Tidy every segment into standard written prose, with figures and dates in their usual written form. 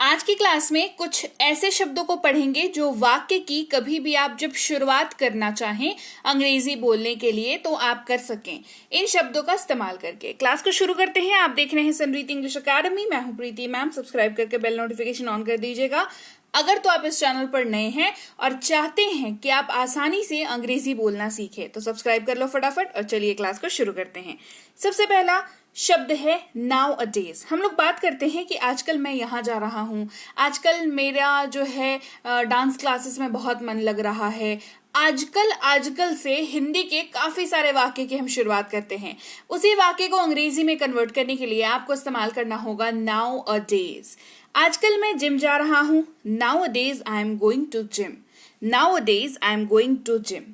आज की क्लास में कुछ ऐसे शब्दों को पढ़ेंगे जो वाक्य की कभी भी आप जब शुरुआत करना चाहें अंग्रेजी बोलने के लिए तो आप कर सकें इन शब्दों का इस्तेमाल करके। क्लास को शुरू करते हैं। आप देख रहे हैं समृद्धि इंग्लिश अकेडमी। मैं हूं प्रीति मैम। सब्सक्राइब करके बेल नोटिफिकेशन ऑन कर दीजिएगा। अगर तो आप इस चैनल पर नए हैं और चाहते हैं कि आप आसानी से अंग्रेजी बोलना सीखें तो सब्सक्राइब कर लो फटाफट और चलिए क्लास को शुरू करते हैं। सबसे पहला शब्द है नाउ अ डेज। हम लोग बात करते हैं कि आजकल मैं यहाँ जा रहा हूँ, आजकल मेरा जो है डांस क्लासेस में बहुत मन लग रहा है। आजकल से हिंदी के काफी सारे वाक्य की हम शुरुआत करते हैं। उसी वाक्य को अंग्रेजी में कन्वर्ट करने के लिए आपको इस्तेमाल करना होगा नाउ अ डेज। आजकल मैं जिम जा रहा हूँ, nowadays I am going to gym. Nowadays I am going to gym.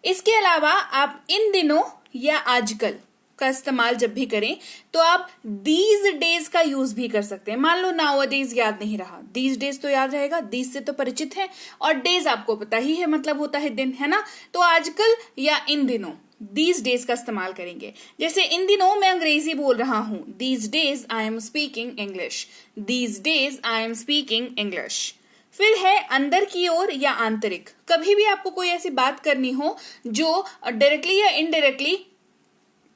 इसके अलावा आप इन दिनों या आजकल का इस्तेमाल जब भी करें तो आप दीज डेज का यूज भी कर सकते हैं। मान लो नाउ अ डेज याद नहीं रहा, दीज डेज तो याद रहेगा, दीज से तो परिचित है और डेज आपको पता ही है, मतलब होता है दिन, है ना। तो आजकल या इन दिनों दीज डेज का इस्तेमाल करेंगे। जैसे इन दिनों मैं अंग्रेजी बोल रहा हूं, these days I am speaking English. These days I am speaking English. फिर है अंदर की ओर या आंतरिक। कभी भी आपको कोई ऐसी बात करनी हो जो डायरेक्टली या इनडायरेक्टली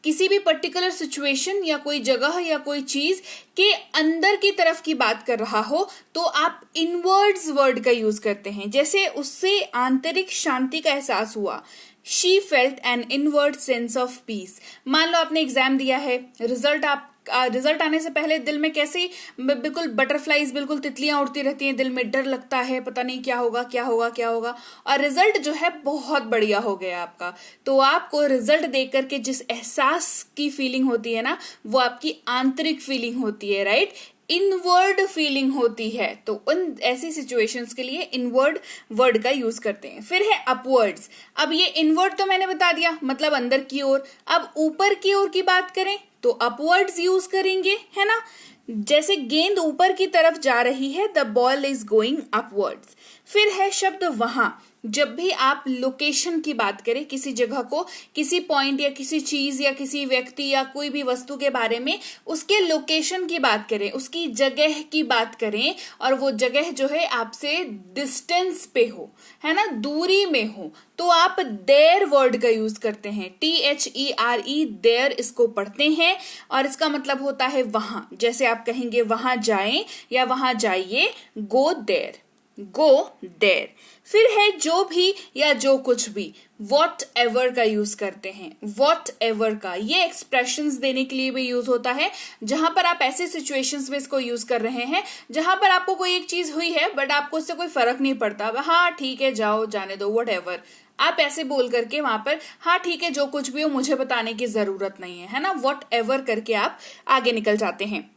किसी भी पर्टिकुलर सिचुएशन या कोई जगह या कोई चीज के अंदर की तरफ की बात कर रहा हो तो आप इनवर्ड्स वर्ड का यूज करते हैं। जैसे उससे आंतरिक शांति का एहसास हुआ, she felt an inward sense of peace. मान लो आपने एग्जाम दिया है, रिजल्ट आने से पहले दिल में कैसे बिल्कुल बटरफ्लाईज, बिल्कुल तितलियां उड़ती रहती हैं, दिल में डर लगता है, पता नहीं क्या होगा क्या होगा क्या होगा। और रिजल्ट जो है बहुत बढ़िया हो गया आपका, तो आपको रिजल्ट देख करके जिस एहसास की फीलिंग होती है ना, वो आपकी आंतरिक फीलिंग होती है, राइट, इनवर्ड फीलिंग होती है। तो उन ऐसी सिचुएशंस के लिए इनवर्ड वर्ड का यूज करते हैं। फिर है अपवर्ड्स। अब ये इनवर्ड तो मैंने बता दिया, मतलब अंदर की ओर। अब ऊपर की ओर की बात करें तो अपवर्ड्स यूज करेंगे, है ना। जैसे गेंद ऊपर की तरफ जा रही है, the ball is going upwards. फिर है शब्द वहां। जब भी आप लोकेशन की बात करें, किसी जगह को, किसी पॉइंट या किसी चीज या किसी व्यक्ति या कोई भी वस्तु के बारे में उसके लोकेशन की बात करें, उसकी जगह की बात करें और वो जगह जो है आपसे डिस्टेंस पे हो, है ना, दूरी में हो, तो आप देयर वर्ड का यूज करते हैं। THERE, देयर इसको पढ़ते हैं और इसका मतलब होता है वहां। जैसे आप कहेंगे वहां जाएं या वहां जाइए, गो देयर, गो देयर। फिर है जो भी या जो कुछ भी, वॉट एवर का यूज करते हैं। वॉट एवर का ये एक्सप्रेशंस देने के लिए भी यूज होता है, जहां पर आप ऐसे सिचुएशंस में इसको यूज कर रहे हैं जहां पर आपको कोई एक चीज हुई है बट आपको उससे कोई फर्क नहीं पड़ता, हाँ ठीक है जाओ जाने दो, वॉट एवर। आप ऐसे बोल करके वहां पर हाँ ठीक है जो कुछ भी हो मुझे बताने की जरूरत नहीं है ना, वॉट एवर करके आप आगे निकल जाते हैं।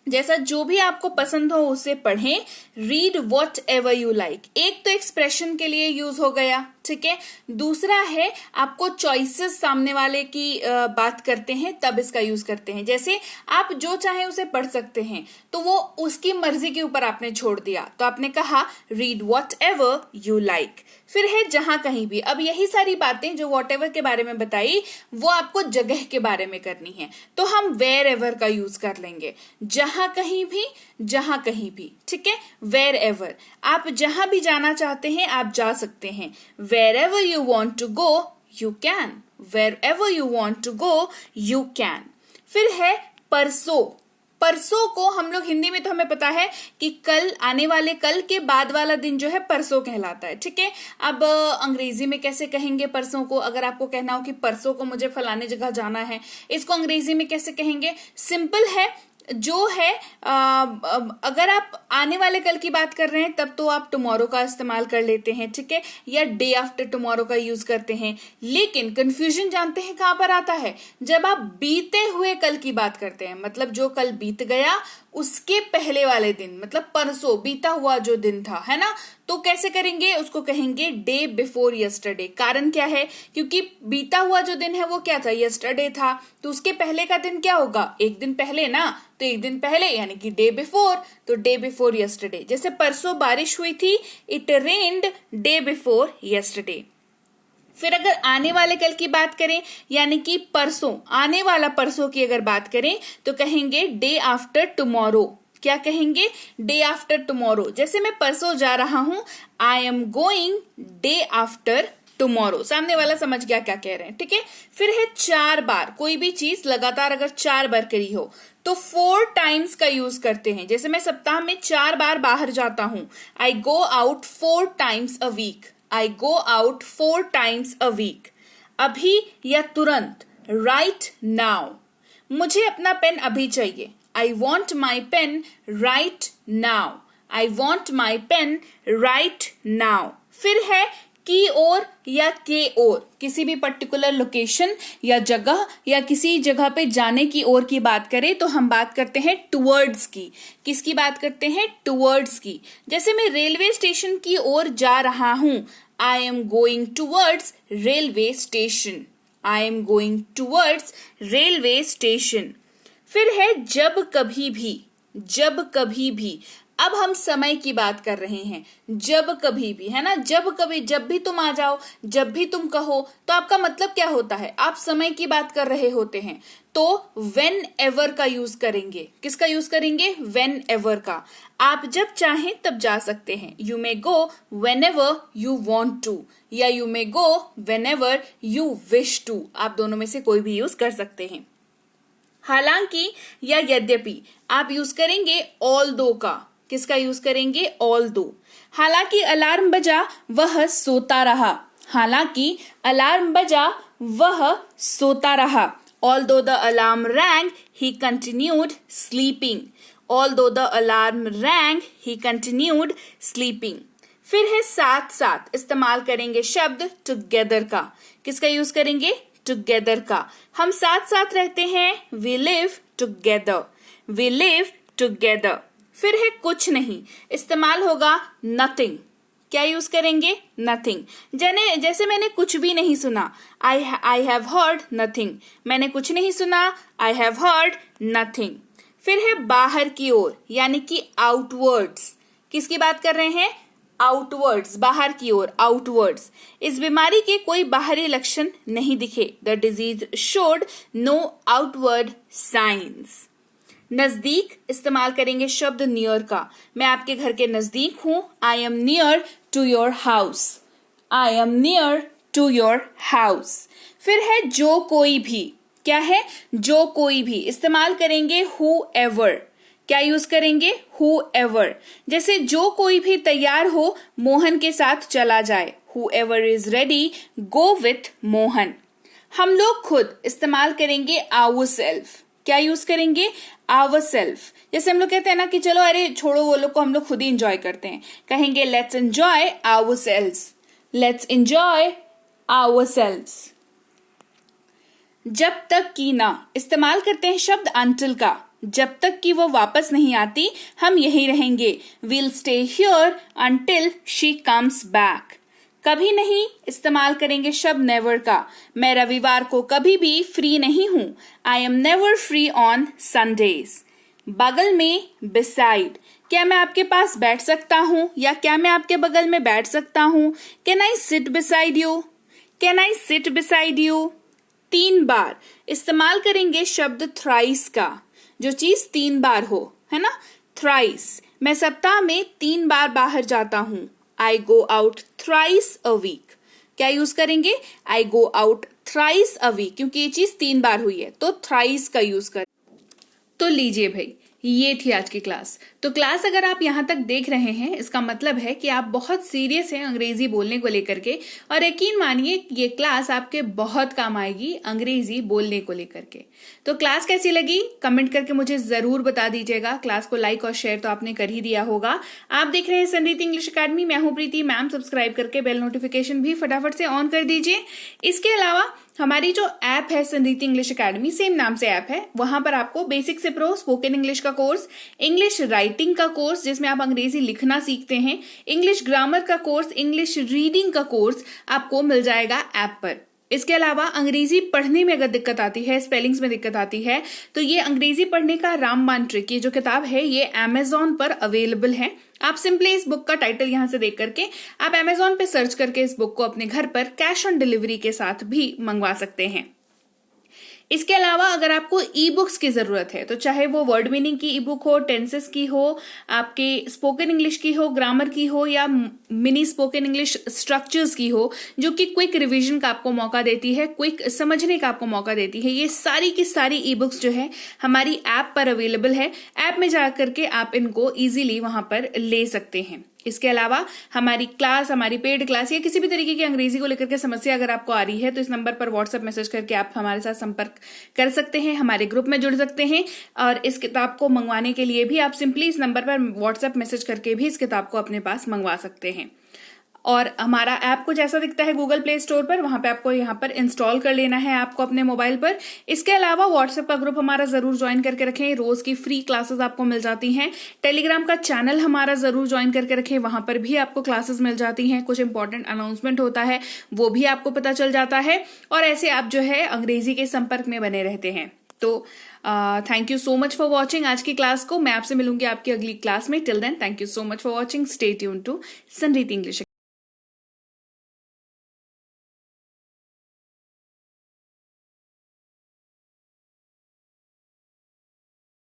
जैसा जो भी आपको पसंद हो उसे पढ़ें। Read what ever you like, एक तो एक्सप्रेशन के लिए यूज हो गया, ठीक है। दूसरा है आपको चॉइसेस सामने वाले की बात करते हैं तब इसका यूज करते हैं। जैसे आप जो चाहे उसे पढ़ सकते हैं, तो वो उसकी मर्जी के ऊपर आपने छोड़ दिया, तो आपने कहा read what ever you like. फिर है जहां कहीं भी। अब यही सारी बातें जो वॉट एवर के बारे में बताई वो आपको जगह के बारे में करनी है, तो हम वेयर एवर का यूज कर लेंगे। जहां कहीं भी, जहां कहीं भी, ठीक है, वेयर एवर। आप जहां भी जाना चाहते हैं आप जा सकते हैं। Wherever you want to go, you can. Wherever you want to go, you can. फिर है परसों। परसों को हम लोग हिंदी में तो हमें पता है कि कल, आने वाले कल के बाद वाला दिन जो है परसों कहलाता है, ठीक है। अब अंग्रेजी में कैसे कहेंगे परसों को? अगर आपको कहना हो कि परसों को मुझे फलाने जगह जाना है, इसको अंग्रेजी में कैसे कहेंगे? सिंपल है, जो है अगर आप आने वाले कल की बात कर रहे हैं तब तो आप टुमारो का इस्तेमाल कर लेते हैं, ठीक है, या डे आफ्टर टुमारो का यूज करते हैं। लेकिन कंफ्यूजन जानते हैं कहां पर आता है? जब आप बीते हुए कल की बात करते हैं, मतलब जो कल बीत गया उसके पहले वाले दिन, मतलब परसों बीता हुआ जो दिन था, है ना, तो कैसे करेंगे? उसको कहेंगे डे बिफोर यस्टरडे। कारण क्या है? क्योंकि बीता हुआ जो दिन है वो क्या था? यस्टरडे था, तो उसके पहले का दिन क्या होगा? एक दिन पहले ना, तो एक दिन पहले यानी कि डे बिफोर, तो डे बिफोर यस्टरडे। जैसे परसों बारिश हुई थी, it rained day before yesterday. फिर अगर आने वाले कल की बात करें यानी कि परसों, आने वाला परसों की अगर बात करें तो कहेंगे डे आफ्टर टुमारो, क्या कहेंगे? Day after tomorrow. जैसे मैं परसों जा रहा हूं, I am going day after tomorrow. सामने वाला समझ गया क्या कह रहे हैं, ठीक है। फिर है 4 बार। कोई भी चीज लगातार अगर 4 बार करी हो तो 4 टाइम्स का यूज करते हैं। जैसे मैं सप्ताह में 4 बार बाहर जाता हूं, I go out 4 times a week. I go out 4 times a week. अभी या तुरंत, राइट नाउ। मुझे अपना पेन अभी चाहिए, I want my pen right now. I want my pen right now. फिर है की ओर या के ओर। किसी भी पर्टिकुलर लोकेशन या जगह या किसी जगह पे जाने की ओर की बात करें तो हम बात करते हैं टुवर्ड्स की। किसकी बात करते हैं? टुवर्ड्स की। जैसे मैं रेलवे स्टेशन की ओर जा रहा हूं, I am going towards railway station. I am going towards railway station. फिर है जब कभी भी। जब कभी भी, अब हम समय की बात कर रहे हैं। जब कभी भी, है ना। जब कभी, जब भी तुम आ जाओ, जब भी तुम कहो, तो आपका मतलब क्या होता है? आप समय की बात कर रहे होते हैं। तो वेन एवर का यूज करेंगे। किसका यूज करेंगे? वेन एवर का। आप जब चाहें तब जा सकते हैं। You may go whenever you want to, या you may go whenever you wish to. आप दोनों में से कोई भी यूज कर सकते हैं। हालांकि या यद्यपि, आप यूज करेंगे ऑल दो का। किसका यूज करेंगे? ऑल दो। हालांकि अलार्म बजा, वह सोता रहा। हालांकि अलार्म बजा, वह सोता रहा। Although the alarm rang, he continued sleeping. Although the alarm rang, he continued sleeping. फिर है साथ साथ। इस्तेमाल करेंगे शब्द together का। किसका यूज करेंगे? together का। हम साथ साथ रहते हैं, we live together. We live together. फिर है कुछ नहीं। इस्तेमाल होगा nothing. क्या यूज करेंगे? nothing. जैसे मैंने कुछ भी नहीं सुना, I have heard nothing. मैंने कुछ नहीं सुना, I have heard nothing. फिर है बाहर की ओर, यानी कि outwards. किसकी बात कर रहे हैं? outwards, बाहर की ओर, outwards. इस बीमारी के कोई बाहरी लक्षण नहीं दिखे. The disease showed no outward signs. नजदीक, इस्तेमाल करेंगे शब्द नियर का। मैं आपके घर के नजदीक हूं, I am near to your house. I am near to your house. फिर है जो कोई भी। क्या है? जो कोई भी। इस्तेमाल करेंगे whoever. क्या यूज करेंगे? whoever. जैसे जो कोई भी तैयार हो, मोहन के साथ चला जाए। whoever is ready, go with Mohan. हम लोग खुद, इस्तेमाल करेंगे ourself. क्या यूज करेंगे? ourself. जैसे हम लोग कहते हैं ना कि चलो अरे छोड़ो वो लोग को, हम लोग खुद ही एंजॉय करते हैं। कहेंगे let's enjoy ourselves. Let's enjoy ourselves. जब तक कि ना, इस्तेमाल करते हैं शब्द until का। जब तक कि वो वापस नहीं आती, हम यही रहेंगे। We'll stay here until she comes back. कभी नहीं, इस्तेमाल करेंगे शब्द नेवर का। मैं रविवार को कभी भी फ्री नहीं हूं। I am never free on Sundays. बगल में, बिसाइड। क्या मैं आपके पास बैठ सकता हूं, या क्या मैं आपके बगल में बैठ सकता हूं? Can I sit beside you? Can I sit beside you? 3 बार, इस्तेमाल करेंगे शब्द थ्राइस का। जो चीज 3 बार हो, है ना। थ्राइस। मैं सप्ताह में 3 बार बाहर जाता हूं। I go out thrice a week. क्या यूज करेंगे? I go out thrice a week. क्योंकि ये चीज 3 बार हुई है, तो thrice का यूज करें। तो लीजिए भाई, ये थी आज की क्लास। तो क्लास अगर आप यहाँ तक देख रहे हैं, इसका मतलब है कि आप बहुत सीरियस हैं अंग्रेजी बोलने को लेकर के, और यकीन मानिए ये क्लास आपके बहुत काम आएगी अंग्रेजी बोलने को लेकर के। तो क्लास कैसी लगी कमेंट करके मुझे जरूर बता दीजिएगा। क्लास को लाइक और शेयर तो आपने कर ही दिया होगा। आप देख रहे हैं संरीति इंग्लिश अकेडमी, मैं हूं प्रीति मैम। सब्सक्राइब करके बेल नोटिफिकेशन भी फटाफट से ऑन कर दीजिए। इसके अलावा हमारी जो ऐप है संरीति इंग्लिश अकेडमी, सेम नाम से ऐप है, वहां पर आपको बेसिक से प्रो स्पोकन इंग्लिश का कोर्स, इंग्लिश राइटिंग का कोर्स जिसमें आप अंग्रेजी लिखना सीखते हैं, इंग्लिश ग्रामर का कोर्स, इंग्लिश रीडिंग का कोर्स आपको मिल जाएगा ऐप पर। इसके अलावा अंग्रेजी पढ़ने में अगर दिक्कत आती है, स्पेलिंग्स में दिक्कत आती है, तो ये अंग्रेजी पढ़ने का रामबाण ट्रिक, ये जो किताब है ये अमेजॉन पर अवेलेबल है। आप सिंपली इस बुक का टाइटल यहां से देख करके आप अमेजॉन पे सर्च करके इस बुक को अपने घर पर कैश ऑन डिलीवरी के साथ भी मंगवा सकते हैं। इसके अलावा अगर आपको ई बुक्स की जरूरत है तो चाहे वो वर्ड मीनिंग की ई बुक हो, टेंसेस की हो, आपके स्पोकन इंग्लिश की हो, ग्रामर की हो, या मिनी स्पोकन इंग्लिश स्ट्रक्चर्स की हो, जो कि क्विक रिवीजन का आपको मौका देती है, क्विक समझने का आपको मौका देती है, ये सारी की सारी ई बुक्स जो है हमारी ऐप पर अवेलेबल है। ऐप में जाकर के आप इनको इजीली वहां पर ले सकते हैं। इसके अलावा हमारी क्लास, हमारी पेड क्लास या किसी भी तरीके की अंग्रेजी को लेकर के समस्या अगर आपको आ रही है तो इस नंबर पर व्हाट्सएप मैसेज करके आप हमारे साथ संपर्क कर सकते हैं, हमारे ग्रुप में जुड़ सकते हैं। और इस किताब को मंगवाने के लिए भी आप सिंपली इस नंबर पर व्हाट्सएप मैसेज करके भी इस किताब को अपने पास मंगवा सकते हैं। और हमारा ऐप कुछ ऐसा दिखता है गूगल प्ले स्टोर पर, वहां पे आपको यहाँ पर इंस्टॉल कर लेना है आपको अपने मोबाइल पर। इसके अलावा व्हाट्सएप का ग्रुप हमारा जरूर ज्वाइन करके रखें, रोज की फ्री क्लासेस आपको मिल जाती हैं। टेलीग्राम का चैनल हमारा जरूर ज्वाइन करके रखें, वहां पर भी आपको क्लासेस मिल जाती हैं, कुछ इंपॉर्टेंट अनाउंसमेंट होता है वो भी आपको पता चल जाता है, और ऐसे आप जो है अंग्रेजी के संपर्क में बने रहते हैं। तो thank you so much for watching आज की क्लास को। मैं आपसे मिलूंगी आपकी अगली क्लास में। Till then thank you so much for watching. Stay tuned to Sanriti English.